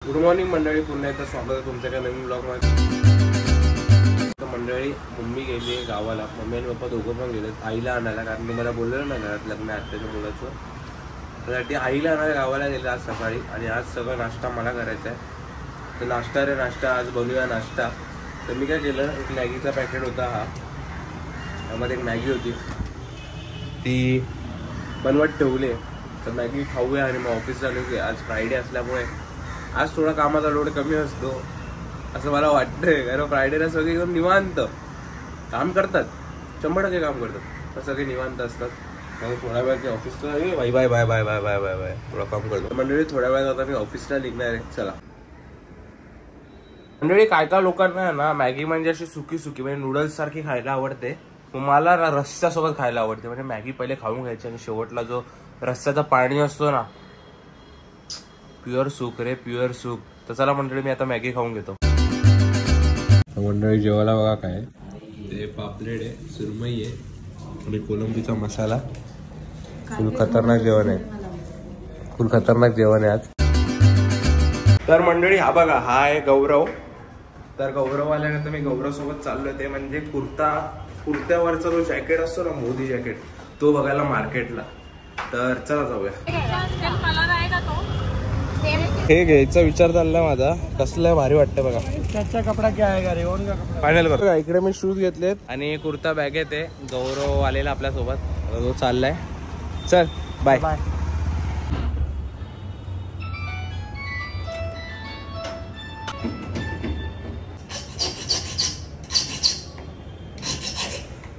Good morning मंडळी, पुन्हा एकदा स्वागत आहे तुमच्या एका नवीन ब्लॉगमध्ये. तर मंडळी, मम्मी गेली गावाला. मम्मी आणि पप्पा दोघं पण गेलेत आईला आणायला, कारण मी मला बोललेलं ना घरात लग्न आहे आत्याच्या मुलाचं. त्यासाठी आईला आणायला गावाला गेले आज सकाळी. आणि आज सगळं नाश्ता मला करायचा आहे. तर नाश्ता आज बनवूया नाश्ता. तर मी काय केलं, एक मॅगीचा पॅकेट होता हा, त्यामध्ये एक मॅगी होती ती बनवत ठेवली. तर मॅगी खाऊया आणि मग ऑफिस चालू की. आज फ्रायडे असल्यामुळे आज थोडा कामाचा लोड कमी असतो असं मला वाटतंय, कारण फ्रायडेला सगळे एकदम निवांत काम करतात, 100% काम करतात, तर सगळे निवांत असतात. मग थोड्या वेळात मी ऑफिसला bye bye bye bye bye bye bye bye थोडा काम करतो. मंडळी, थोड्या वेळात आता मी ऑफिसला निघणार आहे. चला मंडळी, काय काय लोकांना आहे ना मॅगी म्हणजे अशी सुकी सुकी म्हणजे नूडल्स सारखी खायला आवडते. मला ना रस्स्यासोबत खायला आवडते. म्हणजे मॅगी पहिले खाऊन घ्यायची आणि शेवटला जो रस्स्याचा पाणी असतो ना, प्युअर सुक रे, प्युअर सुक. तर चला मंडळी, मी आता मॅगी खाऊन घेतो. मंडळी, जेवायला बघा काय ते पापलेट आहे, सुरमई आहे आणि कोलंबीचा मसाला. फुल खतरनाक जेवण आहे, फुल खतरनाक जेवण आहे आज. तर मंडळी, हा बघा, हा आहे गौरव. तर गौरव आल्यानंतर मी गौरव सोबत चाललोय. ते म्हणजे कुर्त्यावरचा जो जॅकेट असतो ना, मोदी जॅकेट, तो बघायला मार्केटला. तर चला जाऊया. हे घ्यायचा विचार चाललाय माझा. कसला भारी वाटतं बघा. त्याचा कपडा क्या आहे का रे? का कपडा फायनल कर. इकडे मी शूज घेतलेत आणि कुर्ता बॅग येते. गौरव आलेला आपल्या सोबत, तो चाललाय. चल बाय बाय.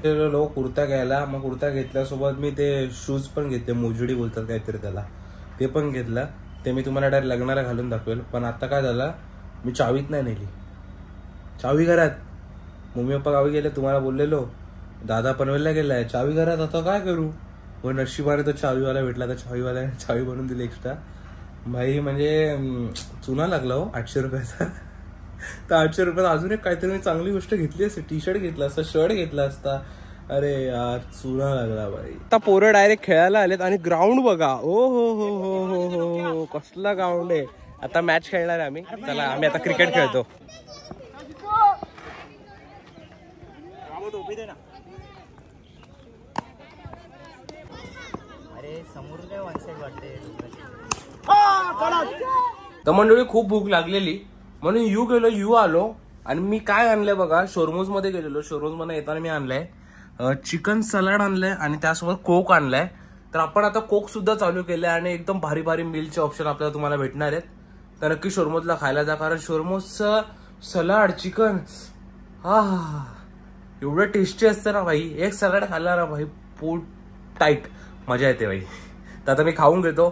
लोक कुर्ता घ्यायला, मग कुर्ता घेतल्यासोबत मी ते शूज पण घेतले, मोजडी बोलतात काहीतरी त्याला, ते पण घेतलं. ते मी तुम्हाला डायरेक्ट लग्नाला घालून दाखवेल. पण आता काय झालं, मी चावीत नाही नेली. चावी घरात, मम्मी पप्पा गावी गेले, तुम्हाला बोललेलो. दादा पनवेलला गेलाय, चावी घरात. आता काय करू? व नशिबाने तो चावीवाला भेटला. तर चावीवाल्याने चावी बनवून दिली एक्स्ट्रा. भाई म्हणजे चुना लागला हो 800 रुपयाचा. तर 800 रुपयात अजून एक काहीतरी मी चांगली गोष्ट घेतली असते. टी शर्ट घेतला असता, शर्ट घेतला असता. अरे यार, चुना लागला बाई. आता पोरं डायरेक्ट खेळायला आलेत आणि ग्राउंड बघा. ओ हो हो हो हो हो हो, कसला ग्राउंड आहे. आता मॅच खेळणार आहे आम्ही. चला, आम्ही आता क्रिकेट खेळतो. तर मंडळी, खूप भूक लागलेली म्हणून यू आलो. आणि मी काय आणलंय बघा, शोरमोज मध्ये गेलेलो. शोरमोज मध्ये येताना मी आणलंय चिकन सलाड आणलंय आणि त्यासोबत कोक आणलाय. तर आपण आता कोक सुद्धा चालू केलंय आणि एकदम भारी भारी मिलचे ऑप्शन आपल्याला तुम्हाला भेटणार आहेत. तर नक्की शोरमोजला खायला जा, कारण शोरमोजचं सलाड चिकन एवढं टेस्टी असतं ना भाई. एक सलाड खाल्ला ना भाई, पोट टाईट, मजा येते भाई. तर आता मी खाऊन घेतो